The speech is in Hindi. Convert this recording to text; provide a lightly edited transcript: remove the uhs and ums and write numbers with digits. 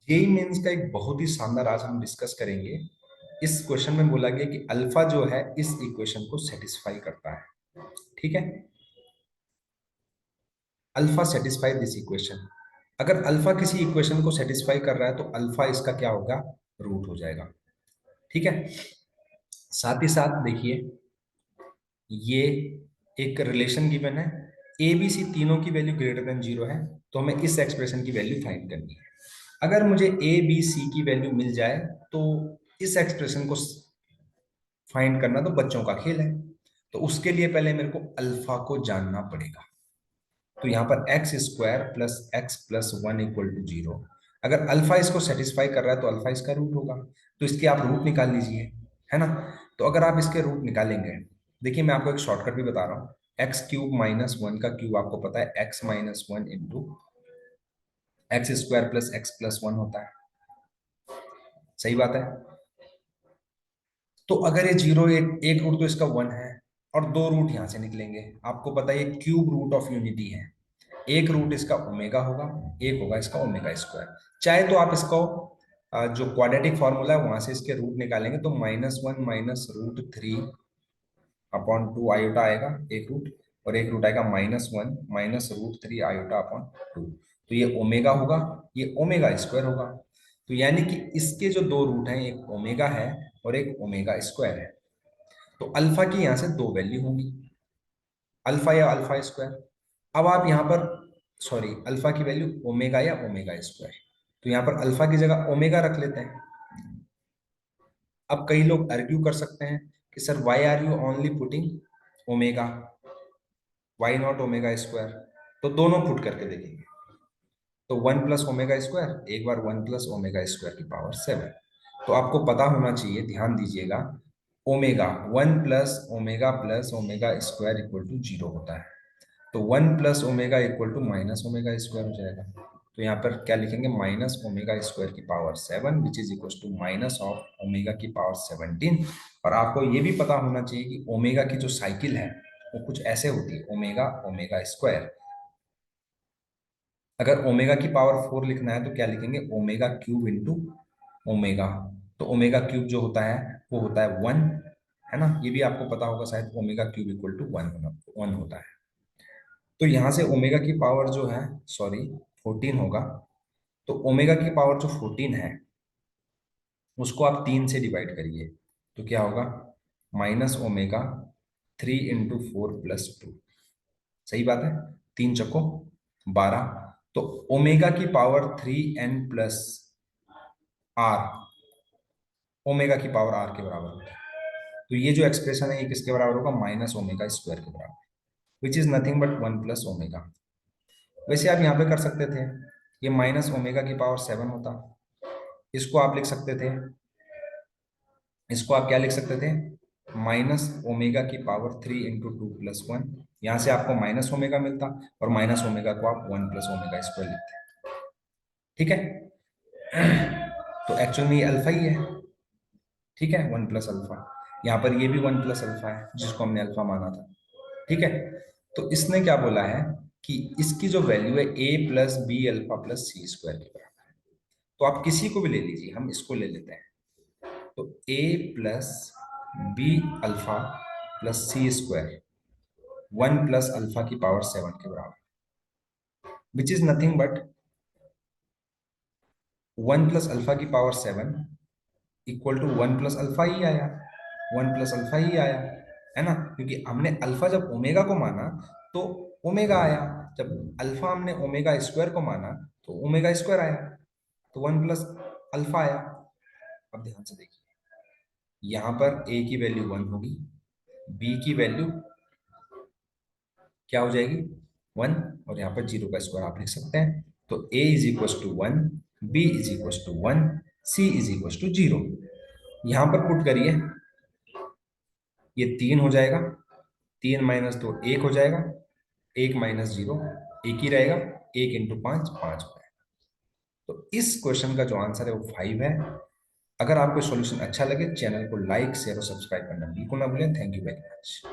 जेई मेंस का एक बहुत ही शानदार आज हम डिस्कस करेंगे। इस क्वेश्चन में बोला गया कि अल्फा जो है इस इक्वेशन को सेटिस्फाई करता है। ठीक है, अल्फा सेटिस्फाई दिस इक्वेशन। अगर अल्फा किसी इक्वेशन को सेटिस्फाई कर रहा है तो अल्फा इसका क्या होगा, रूट हो जाएगा। ठीक है, साथ ही साथ देखिए ये एक रिलेशन गिवन है, ए बी सी तीनों की वैल्यू ग्रेटर देन जीरो है, तो हमें इस एक्सप्रेशन की वैल्यू फाइंड करनी है। अगर मुझे ए बी सी की वैल्यू मिल जाए तो इस एक्सप्रेशन को फाइंड करना तो बच्चों का खेल है। तो उसके लिए पहले मेरे को अल्फा को जानना पड़ेगा। तो यहाँ पर x square plus x plus one equal to zero. अगर अल्फा इसको सेटिस्फाई कर रहा है तो अल्फा इसका रूट होगा, तो इसके आप रूट निकाल लीजिए, है ना। तो अगर आप इसके रूट निकालेंगे, देखिए मैं आपको एक शॉर्टकट भी बता रहा हूँ। एक्स क्यूब माइनस वन का क्यूब आपको पता है x minus one into x square plus x plus one होता है। सही बात है। तो अगर ये जीरो, एक रूट तो इसका वन है और दो रूट यहां से निकलेंगे। आपको पता है ये क्यूब रूट ऑफ यूनिटी है। एक रूट इसका ओमेगा होगा, एक होगा इसका ओमेगा स्क्वायर। चाहे तो आप इसको जो क्वाड्रेटिक फॉर्मूला है वहां से इसके रूट निकालेंगे तो minus one minus root three upon two iota आएगा एक रूट, और एक रूट आएगा minus one minus root three iota upon two. तो ये ओमेगा होगा, ये ओमेगा स्क्वायर होगा। तो यानी कि इसके जो दो रूट हैं, एक ओमेगा है और एक ओमेगा स्क्वायर है। तो अल्फा की यहां से दो वैल्यू होंगी, अल्फा या अल्फा स्क्वायर। अब आप यहाँ पर, सॉरी, अल्फा की वैल्यू ओमेगा या ओमेगा स्क्वायर। तो यहाँ पर अल्फा की जगह ओमेगा रख लेते हैं। अब कई लोग आर्ग्यू कर सकते हैं कि sir why are you only putting omega, why not omega square. तो दोनों पुट करके देखेंगे। तो वन प्लस ओमेगा स्क्वायर, एक बार वन प्लस ओमेगा स्क्वायर की पावर सेवन। तो आपको पता होना चाहिए, ध्यान दीजिएगा, omega plus omega square equal to zero होता है। तो one plus omega equal to minus omega square हो जाएगा। तो यहाँ पर क्या लिखेंगे, माइनस ओमेगा स्क्वायर की power seven which is equal to minus of omega की पावर 17। और आपको ये भी पता होना चाहिए कि ओमेगा की जो साइकिल है वो कुछ ऐसे होती है, ओमेगा ओमेगा स्क्वायर। अगर ओमेगा की पावर फोर लिखना है तो क्या लिखेंगे, ओमेगा क्यूब इंटू ओमेगा। तो ओमेगा क्यूब जो होता है वो होता है वन, है ना। ये भी आपको पता होगा शायद, omega cube equal to one होता है। तो यहां से ओमेगा की पावर जो है, सॉरी, 14 होगा। तो ओमेगा की पावर जो 14 है उसको आप तीन से डिवाइड करिए, तो क्या होगा, minus omega three into four plus two. सही बात है, तीन चक्को 12। तो ओमेगा की power three n plus r, omega की पावर आर के बराबर होता है। तो ये जो एक्सप्रेशन है ये किसके बराबर होगा, माइनस ओमेगा स्क्वायर के बराबर, which is nothing but one plus omega. वैसे आप यहाँ पे कर सकते थे, ये माइनस ओमेगा की पावर सेवन होता, इसको आप लिख सकते थे, इसको आप क्या लिख सकते थे, माइनस ओमेगा की power three into two plus one. यहाँ से आपको माइनस ओमेगा मिलता और माइनस ओमेगा को आप वन प्लस ओमेगा स्क्वायर लिखते। ठीक है, तो एक्चुअल में ये अल्फा ही है। ठीक है, वन प्लस अल्फा। यहाँ पर ये भी वन प्लस अल्फा है जिसको हमने अल्फा माना था। ठीक है, तो इसने क्या बोला है कि इसकी जो वैल्यू है ए plus b alpha plus c square के बराबर है। तो आप किसी को भी ले लीजिए, हम इसको ले लेते हैं। तो a plus b alpha plus c square one plus alpha की पावर सेवन के बराबर, which is nothing but one plus alpha की power seven equal to one plus alpha ही आया, वन प्लस अल्फा ही आया, है ना। क्योंकि हमने अल्फा जब ओमेगा को माना तो ओमेगा आया, जब अल्फा हमने ओमेगा स्क्वायर को माना तो ओमेगा स्क्वायर आया, तो वन प्लस अल्फा आया। अब ध्यान से देखिए, यहां पर ए की वैल्यू वन होगी, बी की वैल्यू क्या हो जाएगी, वन, और यहाँ पर जीरो का स्क्वायर आप लिख सकते हैं। तो a is equal to one, b is equal to one, c is equal to zero. यहां पर पुट करिए, ये तीन हो जाएगा, तीन माइनस दो एक हो जाएगा, एक माइनस जीरो एक ही रहेगा, एक इंटू पांच पांच हो जाएगा। तो इस क्वेश्चन का जो आंसर है वो फाइव है। अगर आपको सॉल्यूशन अच्छा लगे, चैनल को लाइक शेयर और सब्सक्राइब करना बिल्कुल ना भूलें। Thank you very much.